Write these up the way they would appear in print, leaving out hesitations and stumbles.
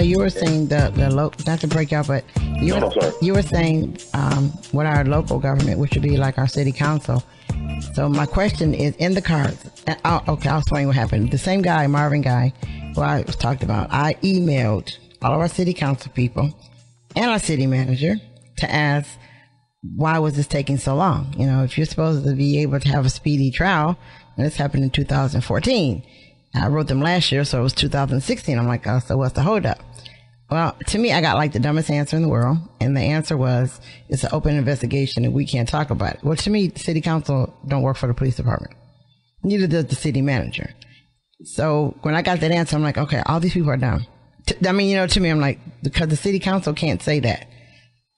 you were saying not to break out, but you were saying what our local government, which would be like our city council. So my question is, in the cards, I'll explain what happened. The same guy, Marvin guy, who I was talked about, I emailed all of our city council people and our city manager to ask, why was this taking so long? If you're supposed to be able to have a speedy trial, and this happened in 2014. I wrote them last year, so it was 2016. I'm like, oh, so what's the holdup? Well, to me, I got like the dumbest answer in the world. And the answer was, it's an open investigation and we can't talk about it. Well, to me, the city council don't work for the police department. Neither does the city manager. So when I got that answer, I'm like, okay, all these people are dumb. To me, I'm like, because the city council can't say that.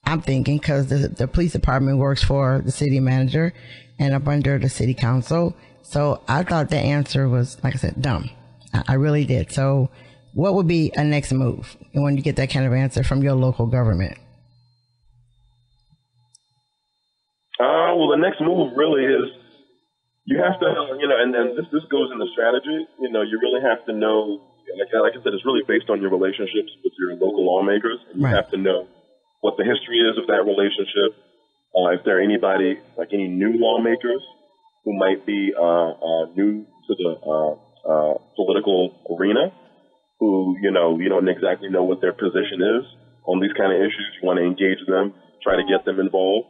I'm thinking because the police department works for the city manager and up under the city council. So I thought the answer was, like I said, dumb. I really did. So what would be a next move when you get that kind of answer from your local government? Well, the next move really is you have to, and this goes into strategy. You really have to know, like I said, it's really based on your relationships with your local lawmakers. And you have to know what the history is of that relationship. If there are anybody, like any new lawmakers who might be new to the political arena, who, you don't exactly know what their position is on these kind of issues. You want to engage them, try to get them involved.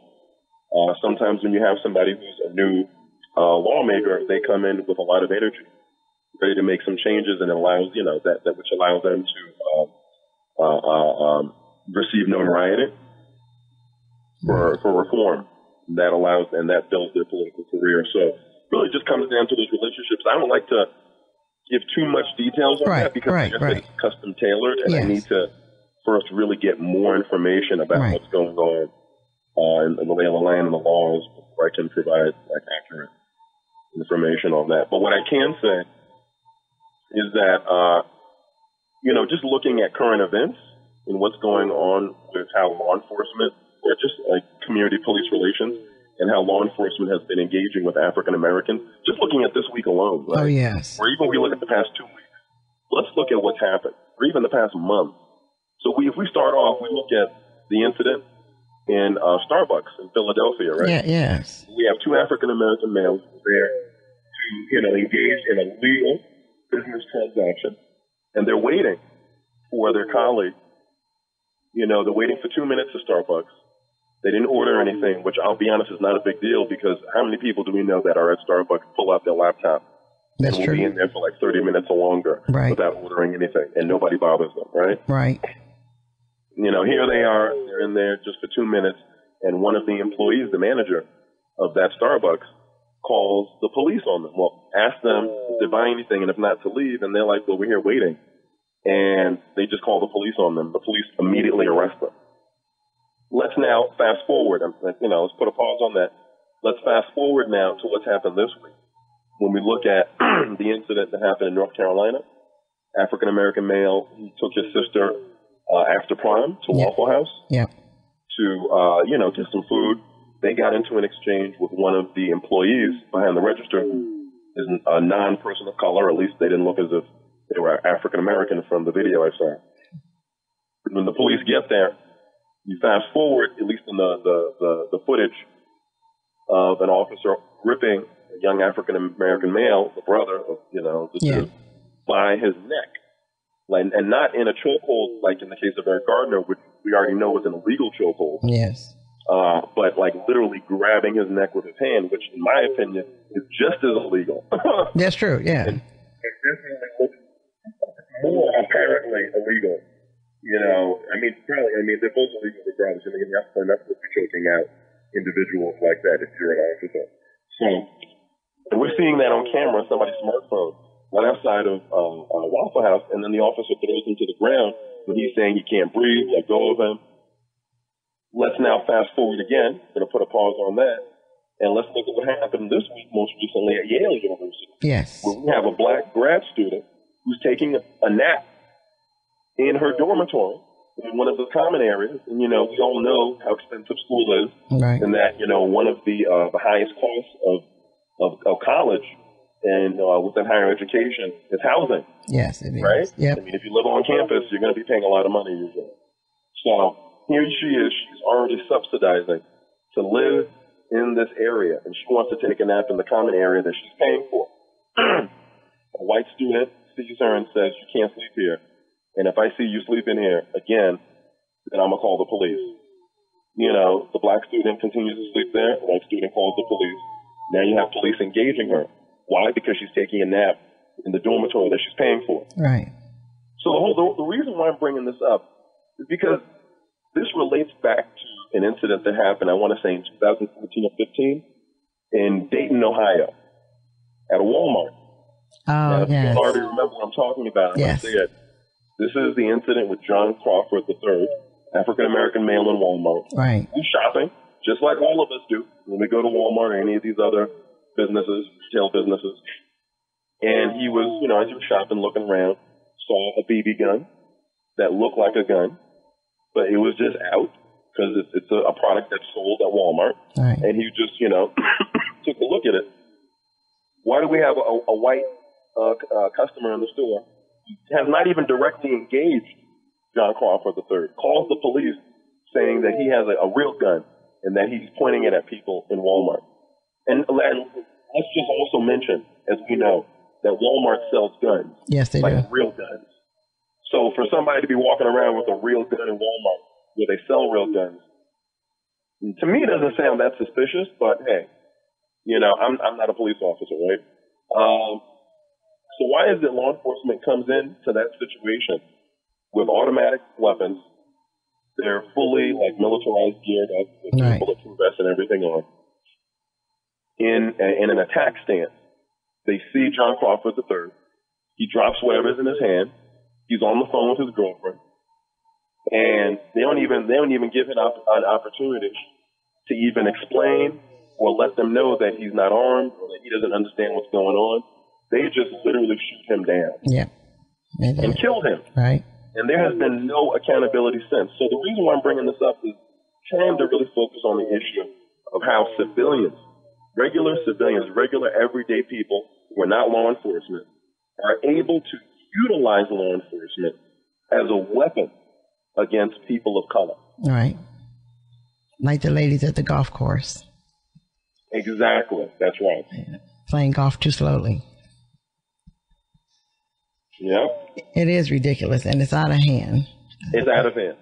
Sometimes when you have somebody who's a new lawmaker, they come in with a lot of energy, ready to make some changes, and it allows, that which allows them to receive notoriety for reform. That allows, and that builds their political career. So really just comes down to those relationships. I don't like to give too much details on that because it's custom tailored, and I need to first really get more information about what's going on in the lay of the land and the laws before I can provide accurate information on that. But what I can say is that, just looking at current events and what's going on with how law enforcement, or just like community police relations, and how law enforcement has been engaging with African Americans, just looking at this week alone, right? Oh, yes. Or even we look at the past 2 weeks. Let's look at what's happened, or even the past month. So if we start off, we look at the incident in Starbucks in Philadelphia, right? Yeah, yes. We have 2 African American males there to, engage in a legal business transaction, and they're waiting for their colleague. They're waiting for 2 minutes at Starbucks. They didn't order anything, which I'll be honest is not a big deal because how many people do we know that are at Starbucks, pull out their laptop, and will be in there for like 30 minutes or longer without ordering anything, and nobody bothers them, right? Right. Here they are, they're in there just for 2 minutes, and one of the employees, the manager of that Starbucks, calls the police on them. Well, ask them if they buy anything, and if not, to leave, and they're like, well, we're here waiting. And they just call the police on them. The police immediately arrest them. Let's now fast forward. Let's put a pause on that. Let's fast forward now to what's happened this week. When we look at the incident that happened in North Carolina, African-American male, he took his sister after prom to Waffle House to, get some food. They got into an exchange with one of the employees behind the register who is a non-person of color. At least they didn't look as if they were African-American from the video I saw. When the police get there, you fast forward, at least in the footage of an officer gripping a young African-American male, the brother of, the dude, by his neck. And not in a chokehold like in the case of Eric Gardner, which we already know was an illegal chokehold. Yes. But literally grabbing his neck with his hand, which in my opinion is just as illegal. That's true, yeah. And definitely more apparently illegal. They're both illegal regardless. You have to enough to be choking out individuals like that if you're an officer. So we're seeing that on camera, somebody's smartphone, right outside of Waffle House, and then the officer throws him to the ground when he's saying he can't breathe, let go of him. Let's now fast forward again. We're going to put a pause on that. And let's look at what happened this week, most recently at Yale University. Yes. Where we have a black grad student who's taking a nap in her dormitory in one of the common areas. And, we all know how expensive school is. Right. And that, one of the highest costs of college and within higher education is housing. Yes, it is. Right? Yep. I mean, if you live on campus, you're going to be paying a lot of money usually. So here she is. She's already subsidizing to live in this area, and she wants to take a nap in the common area that she's paying for. A white student sees her and says, "You can't sleep here. And if I see you sleeping here again, then I'm going to call the police." You know, the black student continues to sleep there. The white student calls the police. Now you have police engaging her. Why? Because she's taking a nap in the dormitory that she's paying for. Right. So the reason why I'm bringing this up is because this relates back to an incident that happened, I want to say in 2014 or 15, in Dayton, Ohio, at a Walmart. Oh, yes. You already remember what I'm talking about. Yes. I said, this is the incident with John Crawford III, African-American male in Walmart. Right. He's shopping, just like all of us do when we go to Walmart or any of these other businesses, retail businesses. And he was, you know, as he was shopping, looking around, saw a BB gun that looked like a gun, but it was just out because it's a product that's sold at Walmart. Right. And he just, you know, took a look at it. Why do we have a white customer in the store? He has not even directly engaged John Crawford III, calls the police saying that he has a real gun and that he's pointing it at people in Walmart. And let's just also mention, as we know, that Walmart sells guns. Yes, they like do. Real guns. So for somebody to be walking around with a real gun in Walmart where they sell real guns, to me it doesn't sound that suspicious, but hey, you know, I'm not a police officer, right? So why is it law enforcement comes into that situation with automatic weapons? They're fully like militarized, geared up with right. bulletproof vests and everything on. In an attack stance, they see John Crawford III. He drops whatever's in his hand. He's on the phone with his girlfriend, and they don't even give him an opportunity to even explain or let them know that he's not armed or that he doesn't understand what's going on. They just literally shoot him down. Yeah. And kill him. Right. And there has been no accountability since. So the reason why I'm bringing this up is trying to really focus on the issue of how civilians, regular everyday people who are not law enforcement, are able to utilize law enforcement as a weapon against people of color. Right. Like the ladies at the golf course. Exactly. That's right. Yeah. Playing golf too slowly. Yeah. It is ridiculous, and it's out of hand. It's out of hand.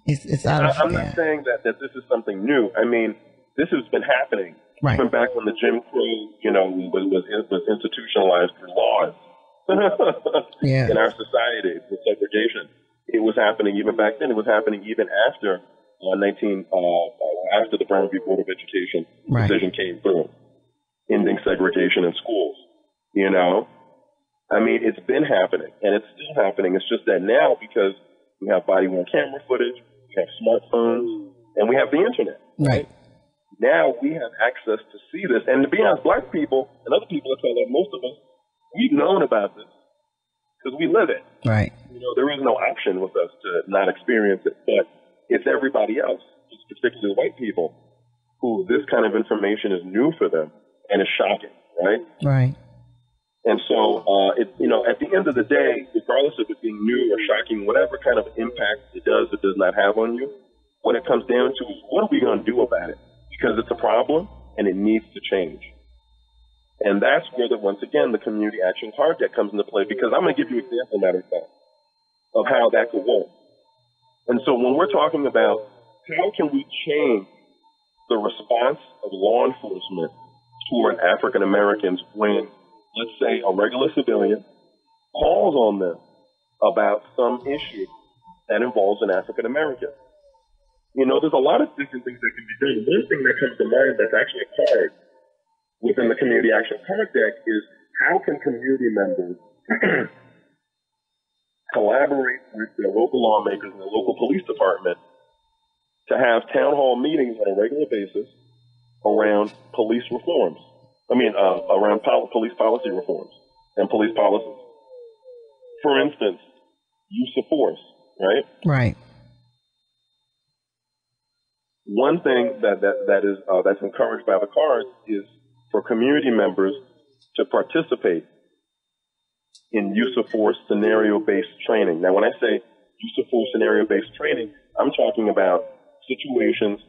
It's out of hand. I'm not saying that this is something new. I mean, this has been happening right. even back when the Jim Crow, you know, was institutionalized through laws yeah. in our society with segregation. It was happening even back then. It was happening even after after the Brown v. Board of Education right. decision came through, ending segregation in schools. You know, I mean, it's been happening, and it's still happening. It's just that now, because we have body-worn camera footage, we have smartphones, and we have the internet. Right. Now we have access to see this. And to be honest, black people and other people of color, most of us, we've known about this because we live it. Right. You know, there is no option with us to not experience it, but it's everybody else, particularly white people, who this kind of information is new for them and it's shocking, right? Right. And so, you know, at the end of the day, regardless of it being new or shocking, whatever kind of impact it does or does not have on you, what it comes down to is what are we going to do about it? Because it's a problem and it needs to change. And that's where, once again, the community action card deck comes into play, because I'm going to give you an example, matter of fact, of how that could work. And so when we're talking about how can we change the response of law enforcement toward African Americans when, let's say, a regular civilian calls on them about some issue that involves an African American. You know, there's a lot of different things that can be done. One thing that comes to mind that's actually a card within the community action card deck is how can community members collaborate with their local lawmakers and the local police department to have town hall meetings on a regular basis around police reforms. Around police policy reforms and police policies. For instance, use of force, right? Right. One thing that's encouraged by the cards is for community members to participate in use of force scenario-based training. Now, when I say use of force scenario-based training, I'm talking about situations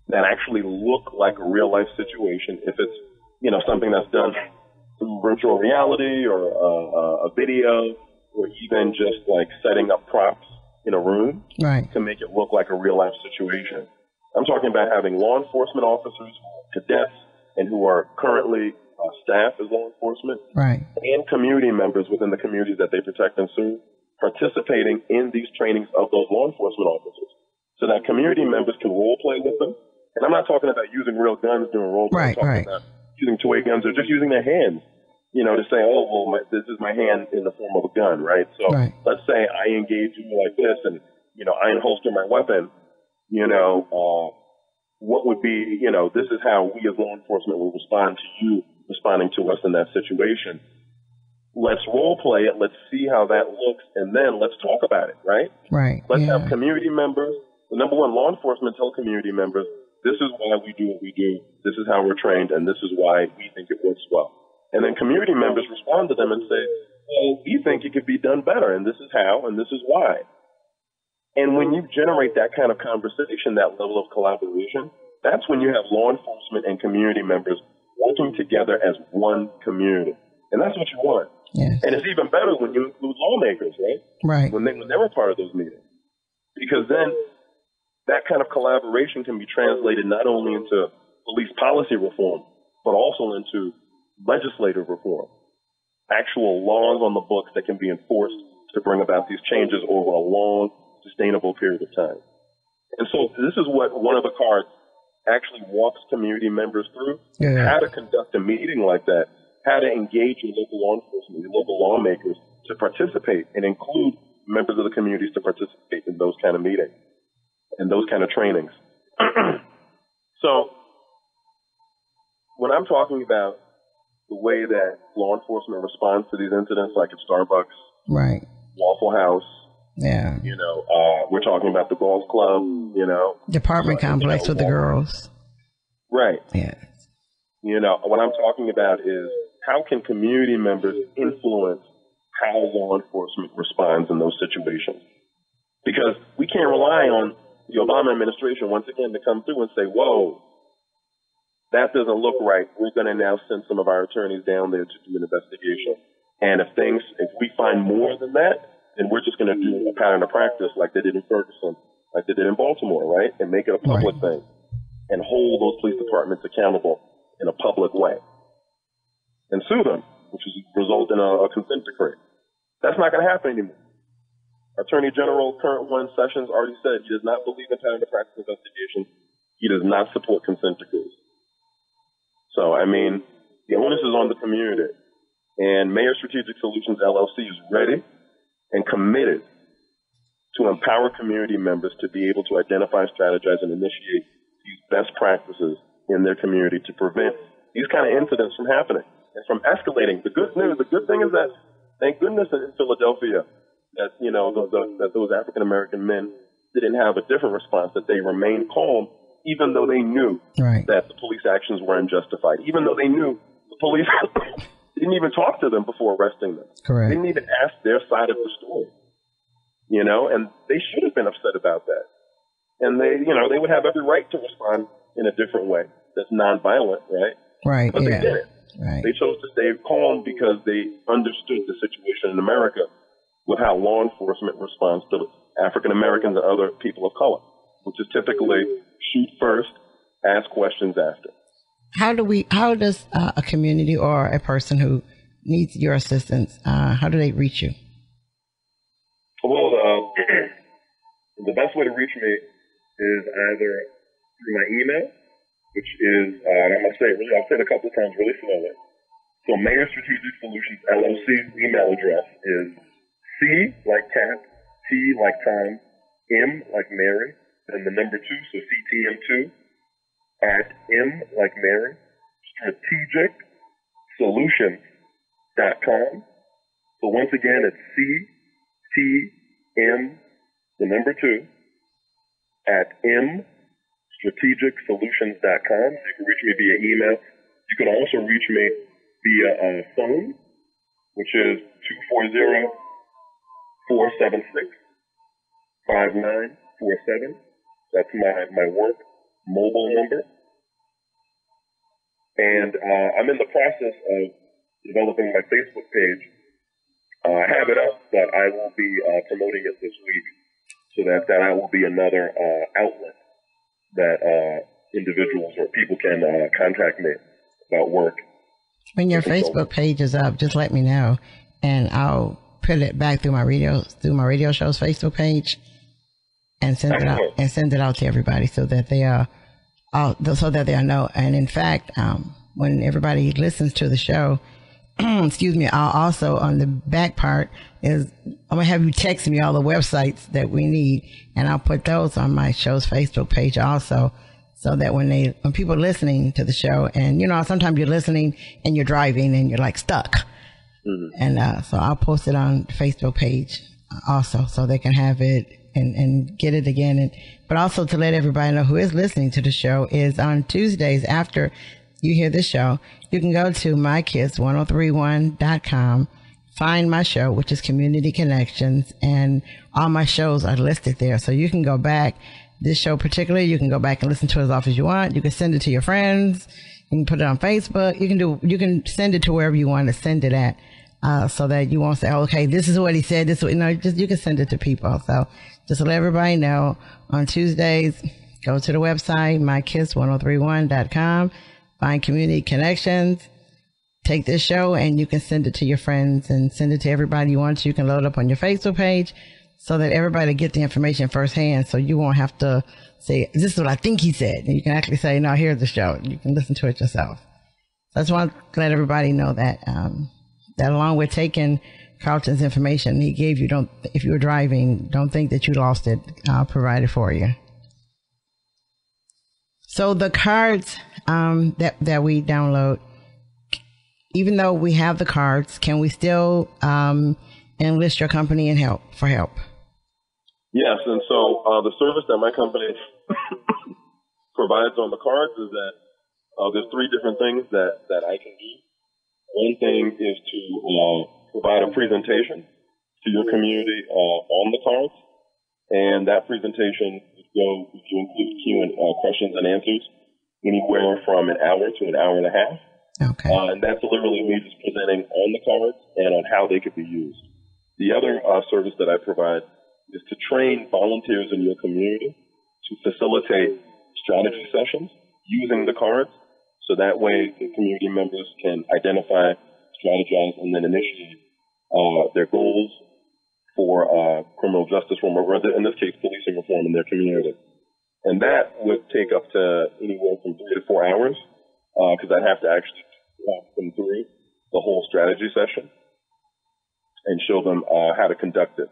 that actually look like a real-life situation. If it's, something that's done through virtual reality or a video, or even just like setting up props in a room to make it look like a real-life situation. I'm talking about having law enforcement officers, cadets, and who are currently staff as law enforcement, and community members within the communities that they protect and serve, participating in these trainings of those law enforcement officers, so that community members can role play with them. And I'm not talking about using real guns during role play. I'm talking about using toy guns or just using their hands, to say, oh, well, this is my hand in the form of a gun, right? So let's say I engage you like this, and I unholster my weapon. What would be, this is how we as law enforcement will respond to you responding to us in that situation. Let's role play it. Let's see how that looks, and then let's talk about it, right? Let's have community members. The number one, law enforcement tell community members, this is why we do what we do. This is how we're trained, and this is why we think it works well. And then community members respond to them and say, well, we think it could be done better, and this is how, and this is why. And when you generate that kind of conversation, that level of collaboration, that's when you have law enforcement and community members working together as one community. And that's what you want. And it's even better when you include lawmakers, right? When they were part of those meetings. Because then that kind of collaboration can be translated not only into police policy reform, but also into legislative reform, actual laws on the books that can be enforced to bring about these changes over a long, sustainable period of time. And so this is what one of the cards actually walks community members through, how to conduct a meeting like that, how to engage your local law enforcement, your local lawmakers to participate and include members of the communities to participate in those kind of meetings and those kind of trainings. So when I'm talking about the way that law enforcement responds to these incidents, like at Starbucks, Waffle House, we're talking about the golf club, Department complex with the girls. What I'm talking about is how can community members influence how law enforcement responds in those situations? Because we can't rely on the Obama administration, once again, to come through and say, whoa, that doesn't look right. We're going to now send some of our attorneys down there to do an investigation. And if we find more than that, then we're just going to do a pattern of practice like they did in Ferguson, like they did in Baltimore, right? And make it a public thing and hold those police departments accountable in a public way and sue them, which is result in a consent decree. That's not going to happen anymore. Attorney General, current one, Sessions, already said he does not believe in pattern of practice investigations. He does not support consent decrees. So, the onus is on the community. And Mayor Strategic Solutions, LLC is ready and committed to empower community members to be able to identify, strategize, and initiate these best practices in their community to prevent these kind of incidents from happening and from escalating. The good thing is that, thank goodness in Philadelphia, that, that those African-American men didn't have a different response, that they remained calm, even though they knew that the police actions were unjustified, even though they knew the police didn't even talk to them before arresting them. They didn't even ask their side of the story, and they should have been upset about that. And they would have every right to respond in a different way that's nonviolent, But they didn't. They chose to stay calm because they understood the situation in America with how law enforcement responds to African Americans and other people of color, which is typically shoot first, ask questions after. How does a community or a person who needs your assistance, how do they reach you? Well, the best way to reach me is either through my email, which is, and I'm going to say it I'll say it a couple of times really slowly. So Mayor Strategic Solutions LLC's email address is C like cat, T like Tom, M like Mary, and the number 2, so CTM2, at M like Mary, strategicsolutions.com. So once again, it's CTM, the number 2, at M strategicsolutions.com. You can reach me via email. You can also reach me via phone, which is 240-476-5947. That's my work mobile number. And I'm in the process of developing my Facebook page. I have it up, but I will be promoting it this week so that will be another outlet that individuals or people can contact me about work. When your Facebook page is up, just let me know, and I'll put it back through my radio show's Facebook page, and send it out to everybody so that they know. And in fact, when everybody listens to the show, excuse me, I'll also, on the back part is, I'm gonna have you text me all the websites that we need, and I'll put those on my show's Facebook page also, so that when people are listening to the show, and sometimes you're listening and you're driving and you're like stuck, and so I'll post it on the Facebook page also, so they can have it and get it again. But also to let everybody know who is listening to the show is on Tuesdays after you hear this show, you can go to mykids1031.com, find my show, which is Community Connections, and all my shows are listed there. So you can go back, this show particularly, you can go back and listen to it as often as you want. You can send it to your friends. You can put it on Facebook. You can send it to wherever you want to send it at, so that you won't say, oh, okay, this is what he said. You can send it to people. So just to let everybody know, on Tuesdays, go to the website, mykids1031.com. Find Community Connections, take this show, and you can send it to your friends and send it to everybody you want to. You can load it up on your Facebook page so that everybody get the information firsthand, so you won't have to say, this is what I think he said. And you can actually say, no, here's the show. You can listen to it yourself. So I just want to let everybody know that, that along with taking Carlton's information he gave you, if you were driving, don't think that you lost it. I'll provide it for you. So the cards that we download, even though we have the cards, can we still enlist your company and for help? Yes, and so the service that my company provides on the cards is that there's three different things that I can do. One thing is to provide a presentation to your community on the cards, and that presentation would go, if you include questions and answers, anywhere from an hour to an hour and a half. Okay. And that's literally me just presenting on the cards and on how they could be used. The other service that I provide is to train volunteers in your community to facilitate strategy sessions using the cards, so that way the community members can identify, strategize, and then initiate their goals for criminal justice reform, or in this case, policing reform in their community. And that would take up to anywhere from 3 to 4 hours, because I'd have to actually walk them through the whole strategy session and show them how to conduct it.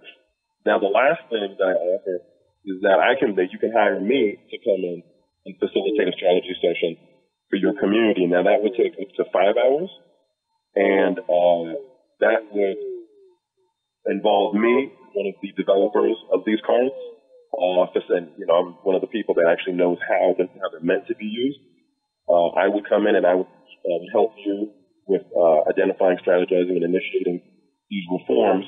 Now, the last thing that I offer is that you can hire me to come in and facilitate a strategy session for your community. Now, that would take up to 5 hours, and that would involve me, one of the developers of these cards, and I'm one of the people that actually knows how they're meant to be used. I would come in and I would help you with identifying, strategizing, and initiating these reforms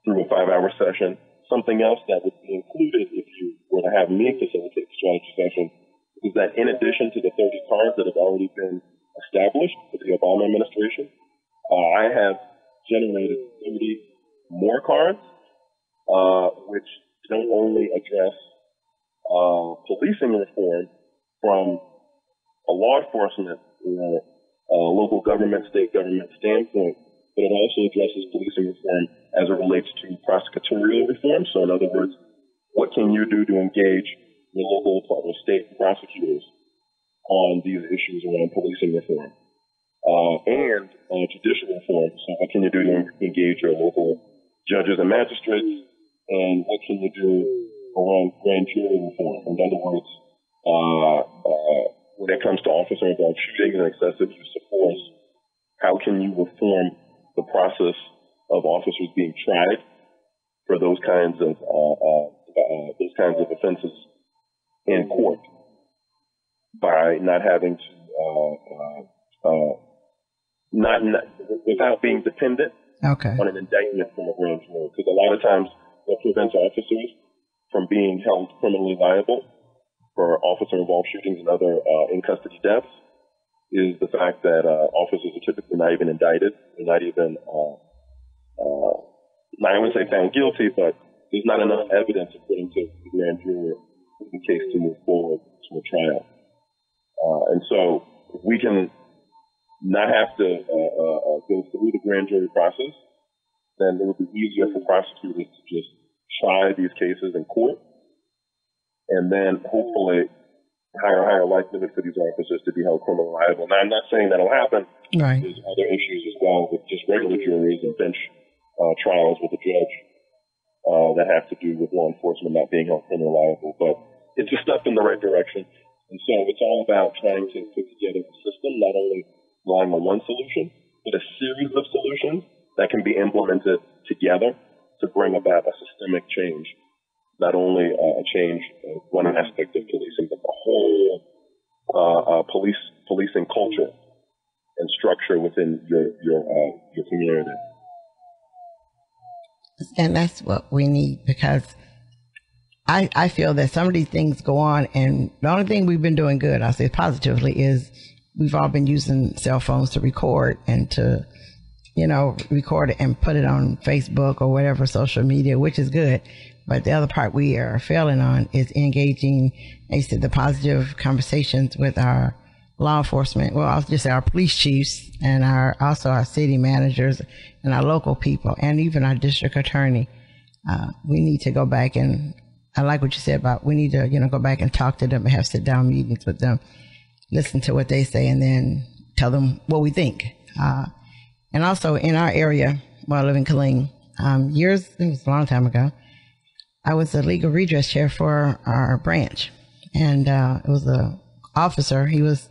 through a 5-hour session. Something else that would be included if you were to have me facilitate the strategy session is that in addition to the 30 cards that have already been established with the Obama administration, I have generated 30 more cards, which don't only address policing reform from a law enforcement or local government, state government standpoint, but it also addresses policing reform as it relates to prosecutorial reform. So in other words, what can you do to engage your local or state prosecutors on these issues around policing reform? And judicial reform. So what can you do to engage your local judges and magistrates? And what can you do around grand jury reform? In other words, when it comes to officer-involved shootings and excessive use of force, how can you reform the process of officers being tried for those kinds of offenses in court by not having to without being dependent on an indictment from a grand jury. Because a lot of times what prevents officers from being held criminally liable for officer-involved shootings and other in-custody deaths is the fact that officers are typically not even indicted. They're not even, I wouldn't say found guilty, but there's not enough evidence according to the grand jury for the case to move forward to a trial. And so if we can not have to go through the grand jury process, then it would be easier for prosecutors to just try these cases in court, and then hopefully higher likelihood for these officers to be held criminally liable. Now, I'm not saying that'll happen. Right. There's other issues as well with just regular juries and bench trials with the judge that have to do with law enforcement not being held criminally liable. But it's a step in the right direction. And so it's all about trying to put together a system, not only relying on one solution, but a series of solutions that can be implemented together to bring about a systemic change, not only a change of one aspect of policing, but the whole policing culture and structure within your community. And that's what we need, because I feel that some of these things go on, and the only thing we've been doing good, I'll say positively, is we've all been using cell phones to record and to record it and put it on Facebook or whatever social media, which is good. But the other part we are failing on is engaging, the positive conversations with our law enforcement. Well, I'll just say our police chiefs and also our city managers and our local people and even our district attorney. We need to go back, and I like what you said about we need to, go back and talk to them and have sit down meetings with them, listen to what they say, and then tell them what we think. And also in our area, where I live in Killeen, it was a long time ago, I was the legal redress chair for our branch. And it was an officer. He was,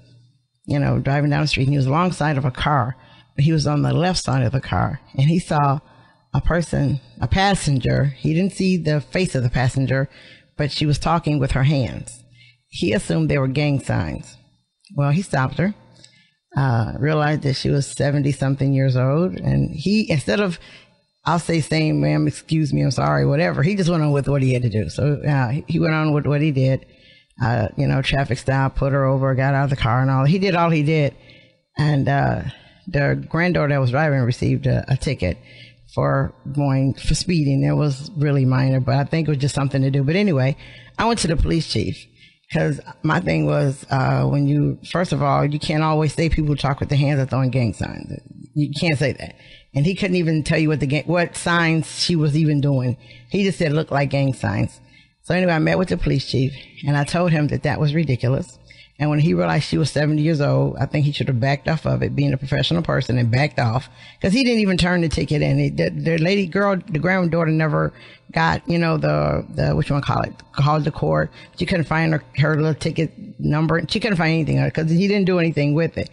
driving down the street, and he was alongside of a car, but he was on the left side of the car. And he saw a passenger. He didn't see the face of the passenger, but she was talking with her hands. He assumed they were gang signs. Well, he stopped her. Realized that she was 70-something years old, and he, instead of, I'll say, saying, ma'am, excuse me, I'm sorry, whatever, he just went on with what he had to do. So he went on with what he did. Traffic stop, put her over, got out of the car and all. He did all he did. And the granddaughter that was driving received a ticket for speeding. It was really minor, but I think it was just something to do. But anyway, I went to the police chief. Because my thing was, first of all, you can't always say people who talk with their hands are throwing gang signs. You can't say that. And he couldn't even tell you what signs she was even doing. He just said, look like gang signs. So anyway, I met with the police chief, and I told him that was ridiculous. And when he realized she was 70 years old, I think he should have backed off of it, being a professional person, and backed off. Because he didn't even turn the ticket in. The granddaughter never got, called the court. She couldn't find her little ticket number. She couldn't find anything because he didn't do anything with it.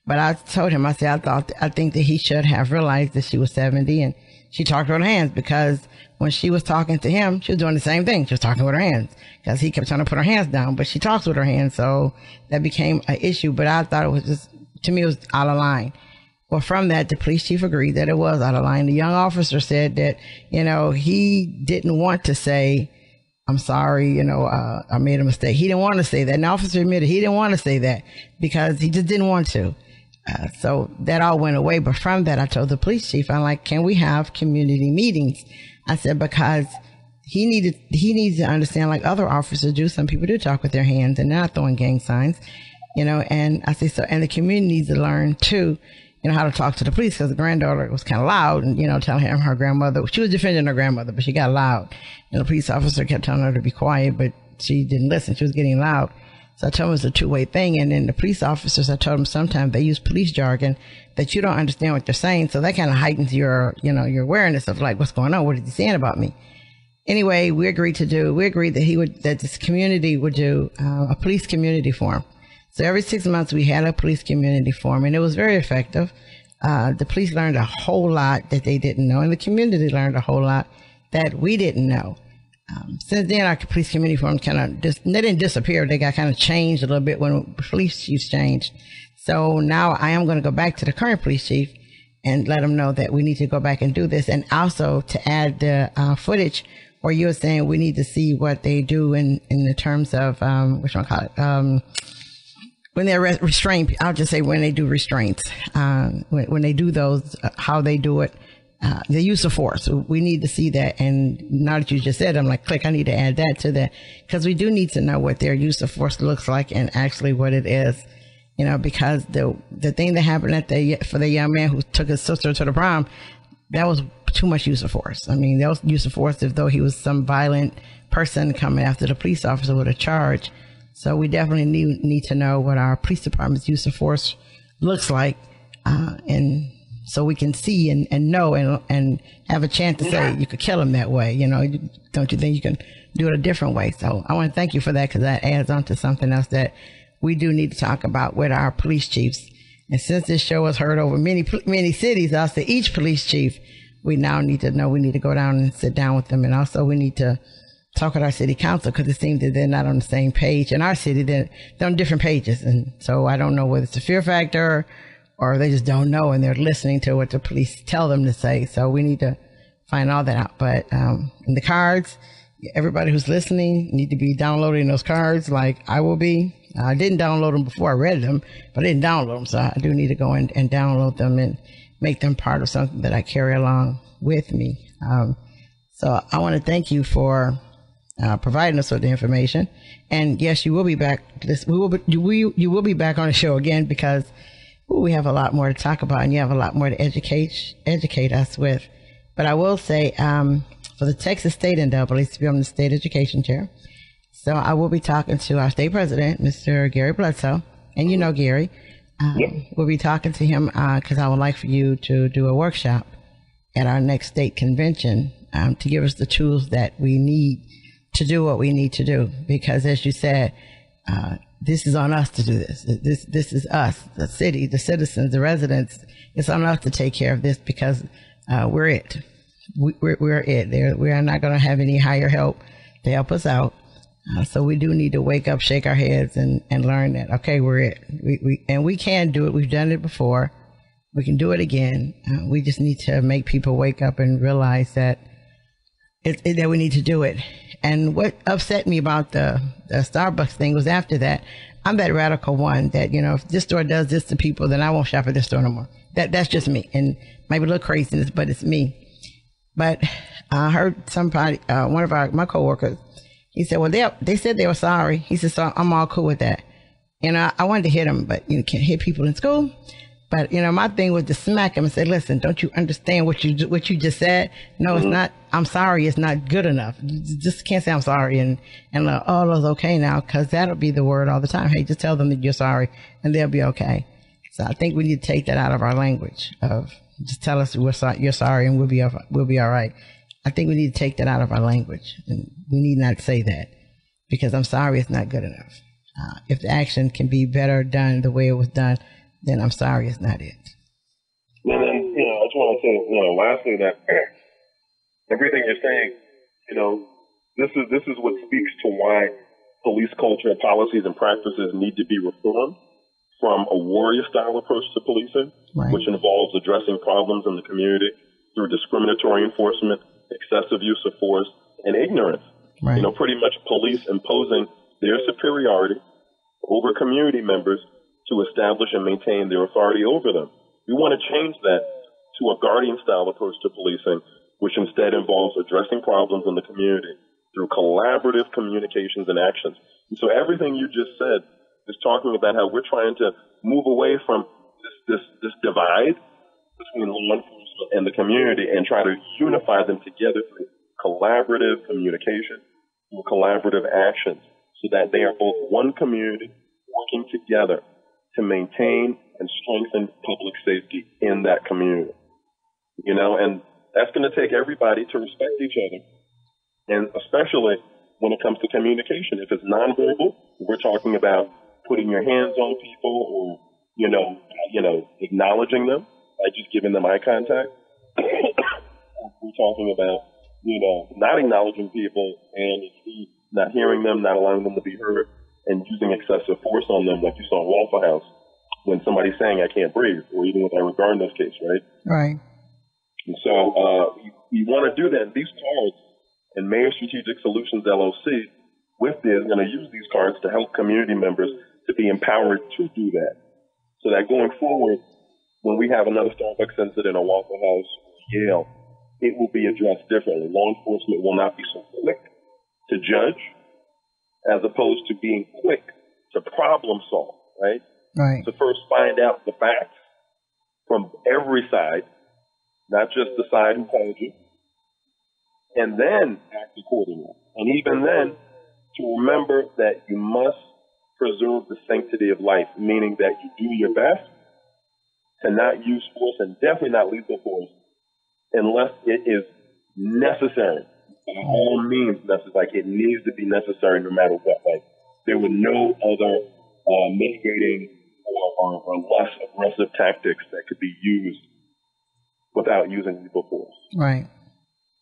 But I told him, I think that he should have realized that she was 70, and she talked with her hands, because when she was talking to him, she was doing the same thing. She was talking with her hands because he kept trying to put her hands down, but she talks with her hands. So that became an issue. But I thought it was just, to me, it was out of line. Well, from that, the police chief agreed that it was out of line. The young officer said that, he didn't want to say, I'm sorry, I made a mistake. He didn't want to say that. And the officer admitted he didn't want to say that because he just didn't want to. So that all went away. But from that, I told the police chief, I'm like, can we have community meetings? I said, because he needs to understand, like other officers do. Some people do talk with their hands and not throwing gang signs, and I say, so, and the community needs to learn too, how to talk to the police, because the granddaughter was kind of loud and, telling him her grandmother, she was defending her grandmother, but she got loud. And the police officer kept telling her to be quiet, but she didn't listen. She was getting loud. So I told him it was a two-way thing. And then the police officers, I told them sometimes they use police jargon that you don't understand what they're saying. So that kind of heightens your awareness of like, what's going on? What is he saying about me? Anyway, we agreed that this community would do a police community forum. So every 6 months we had a police community forum, and it was very effective. The police learned a whole lot that they didn't know, and the community learned a whole lot that we didn't know. Since then, our police community forums they didn't disappear. They got kind of changed a little bit when police chiefs changed. So now I am going to go back to the current police chief and let them know that we need to go back and do this. And also to add the footage where you were saying we need to see what they do in the terms of, what you want to call it, when they're restrained. I'll just say when they do restraints, when they do those, how they do it, the use of force. We need to see that. And now that you just said, I'm like, click, I need to add that to that, because we do need to know what their use of force looks like and actually what it is. You know, because the thing that happened for the young man who took his sister to the prom, that was too much use of force. I mean, that was use of force as though he was some violent person coming after the police officer with a charge. So we definitely need to know what our police department's use of force looks like, and so we can see and know and have a chance to say you could kill him that way. You know, don't you think you can do it a different way? So I want to thank you for that, because that adds on to something else that we do need to talk about with our police chiefs. And since this show is heard over many cities, I'll say each police chief, we now need to know, we need to go down and sit down with them. And also we need to talk with our city council, because it seems that they're not on the same page. In our city, they're on different pages. And so I don't know whether it's a fear factor or they just don't know and they're listening to what the police tell them to say. So we need to find all that out. But in the cards, everybody who's listening need to be downloading those cards like I will be. I didn't download them before I read them, but I didn't download them. So I do need to go in and download them and make them part of something that I carry along with me. So I want to thank you for providing us with the information. And yes, you will be back. You will be back on the show again, because we have a lot more to talk about and you have a lot more to educate us with. But I will say, for the Texas State NAACP, I'm the state education chair. So I will be talking to our state president, Mr. Gary Bledsoe, and you know Gary. We'll be talking to him because I would like for you to do a workshop at our next state convention to give us the tools that we need to do what we need to do. Because as you said, this is on us to do this. This is us, the city, the citizens, the residents. It's on us to take care of this, because we're it. We're it. We are not going to have any higher help to help us out. So we do need to wake up, shake our heads, and learn that, okay, we're it. We can do it. We've done it before. We can do it again. We just need to make people wake up and realize that that we need to do it. And what upset me about the Starbucks thing was after that, I'm that radical one that, you know, if this store does this to people, then I won't shop at this store no more. That's just me. And maybe a little craziness, but it's me. But I heard somebody, one of my coworkers, he said, well, they said they were sorry. He said, so I'm all cool with that. You know, I wanted to hit him, but you can't hit people in school. But, you know, my thing was to smack him and say, listen, don't you understand what you just said? No, it's not. I'm sorry. It's not good enough. You just can't say I'm sorry and oh, it's okay now, because that'll be the word all the time. Hey, just tell them that you're sorry and they'll be okay. So I think we need to take that out of our language of just tell us you're sorry and we'll be all right. I think we need to take that out of our language, and we need not say that, because I'm sorry is not good enough. If the action can be better done the way it was done, then I'm sorry is not it. And then, you know, I just want to say, you know, lastly, that everything you're saying, you know, this is what speaks to why police culture, policies, and practices need to be reformed from a warrior-style approach to policing, right, which involves addressing problems in the community through discriminatory enforcement, excessive use of force, and ignorance. Right. You know, pretty much police imposing their superiority over community members to establish and maintain their authority over them. We want to change that to a guardian-style approach to policing, which instead involves addressing problems in the community through collaborative communications and actions. And so everything you just said is talking about how we're trying to move away from this divide between law enforcement and the community and try to unify them together through collaborative communication, through collaborative actions, so that they are both one community working together to maintain and strengthen public safety in that community. You know, and that's going to take everybody to respect each other, and especially when it comes to communication. If it's nonverbal, we're talking about putting your hands on people or, you know, acknowledging them by just giving them eye contact. We're talking about, you know, not acknowledging people and not hearing them, not allowing them to be heard, and using excessive force on them like you saw in Waffle House. when somebody's saying I can't breathe, or even with Eric Garner's case, right? Right. And so you want to do that. These cards, and Mayor Strategic Solutions LLC with this is going to use these cards to help community members to be empowered to do that. So that going forward, when we have another Starbucks incident or Waffle House or Yale, it will be addressed differently. Law enforcement will not be so quick to judge as opposed to being quick to problem solve, right? Right. To first find out the facts from every side, not just the side who called you, and then act accordingly. And even then, to remember that you must preserve the sanctity of life, meaning that you do your best to not use force, and definitely not lethal force, unless it is necessary. By all means, like it needs to be necessary no matter what. Like there were no other mitigating or less aggressive tactics that could be used without using lethal force. Right.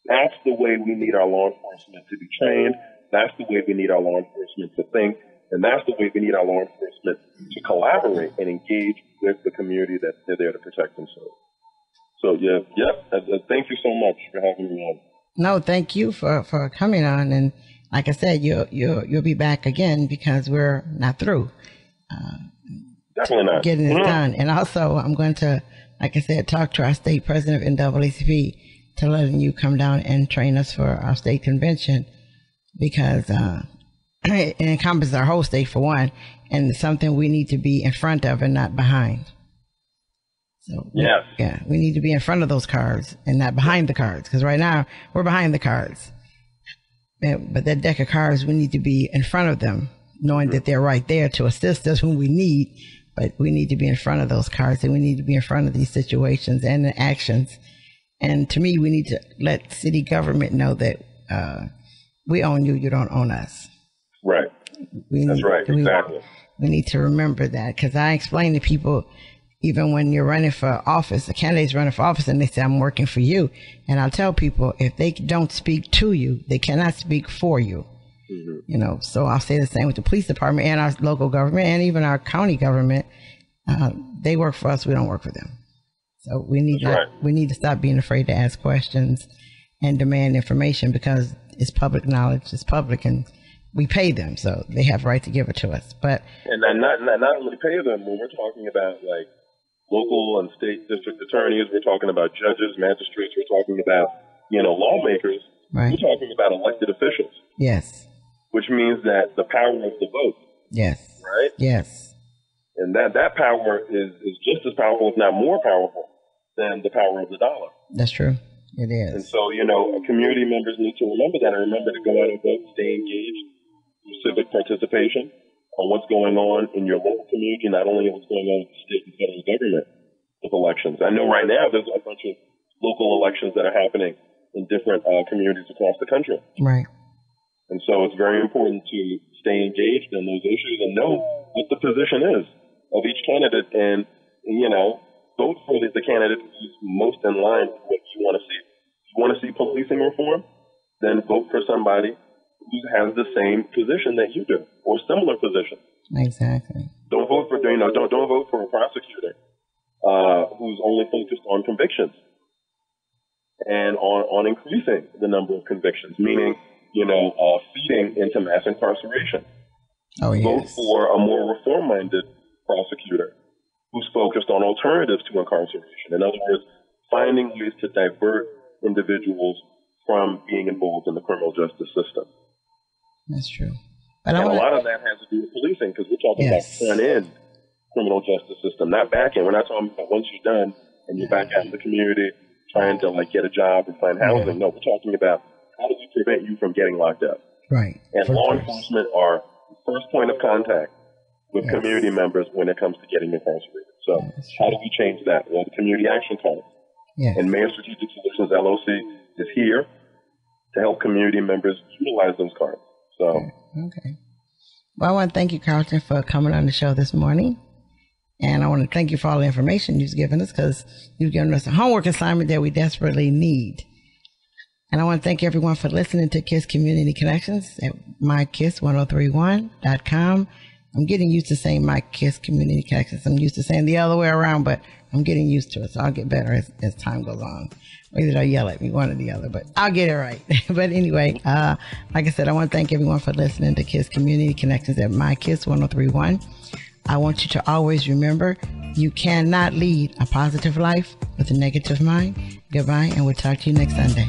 That's the way we need our law enforcement to be trained. That's the way we need our law enforcement to think. And that's the way we need our law enforcement to collaborate and engage with the community that they're there to protect themselves. So, thank you so much for having me on. No, thank you for coming on. And like I said, you'll be back again because we're not through. Definitely not. Getting it done. And also, I'm going to, like I said, talk to our state president of NAACP to letting you come down and train us for our state convention because it encompasses our whole state for one, and it's something we need to be in front of and not behind. So yes. We need to be in front of those cards and not behind the cards, because right now we're behind the cards. But that deck of cards, we need to be in front of them, knowing that they're right there to assist us when we need. But we need to be in front of those cards, and we need to be in front of these situations and the actions. And to me, we need to let city government know that we own you, you don't own us. Right. That's right. Exactly. We need to remember that, because I explain to people, even when you're running for office, the candidate's running for office and they say, I'm working for you. And I'll tell people, if they don't speak to you, they cannot speak for you. Mm-hmm. You know, so I'll say the same with the police department and our local government and even our county government. They work for us. We don't work for them. So we need to stop being afraid to ask questions and demand information, because it's public knowledge. It's public, and we pay them, so they have a right to give it to us. But and not only pay them, when we're talking about like local and state district attorneys, we're talking about judges, magistrates, we're talking about lawmakers. Right. We're talking about elected officials. Yes. Which means that the power of the vote. Yes. Right? Yes. And that power is just as powerful, if not more powerful, than the power of the dollar. That's true. It is. And so, community members need to remember that, and remember to go out and vote, stay engaged in civic participation on what's going on in your local community, not only what's going on with the state and federal government with elections. I know right now there's a bunch of local elections that are happening in different communities across the country. Right. And so it's very important to stay engaged in those issues and know what the position is of each candidate, and, vote for the candidate who's most in line with what you want to see. If you want to see policing reform, then vote for somebody who has the same position that you do, or similar position. Exactly. Don't vote for don't vote for a prosecutor who's only focused on convictions and on increasing the number of convictions, meaning feeding into mass incarceration. Oh, yes. Vote for a more reform-minded prosecutor who's focused on alternatives to incarceration. In other words, finding ways to divert individuals from being involved in the criminal justice system. That's true. But a lot of that has to do with policing, because we're talking about front-end criminal justice system, not back-end. We're not talking about once you're done and you're back out in the community trying to get a job and find housing. No, we're talking about how do we prevent you from getting locked up? Right. And law enforcement are the first point of contact with community members when it comes to getting incarcerated. So how do we change that? Well, the community action cards. Yes. And Mayor Strategic Solutions LLC is here to help community members utilize those cards. So okay. Well, I want to thank you, Carlton, for coming on the show this morning. And I want to thank you for all the information you've given us, because you've given us a homework assignment that we desperately need. And I want to thank everyone for listening to KISS Community Connections at mykiss1031.com. I'm getting used to saying my KISS Community Connections. I'm used to saying the other way around, but I'm getting used to it. So I'll get better as time goes on. Or either they'll yell at me, one or the other, but I'll get it right. But anyway, like I said, I want to thank everyone for listening to KISS Community Connections at My KISS 1031. I want you to always remember, you cannot lead a positive life with a negative mind. Goodbye, and we'll talk to you next Sunday.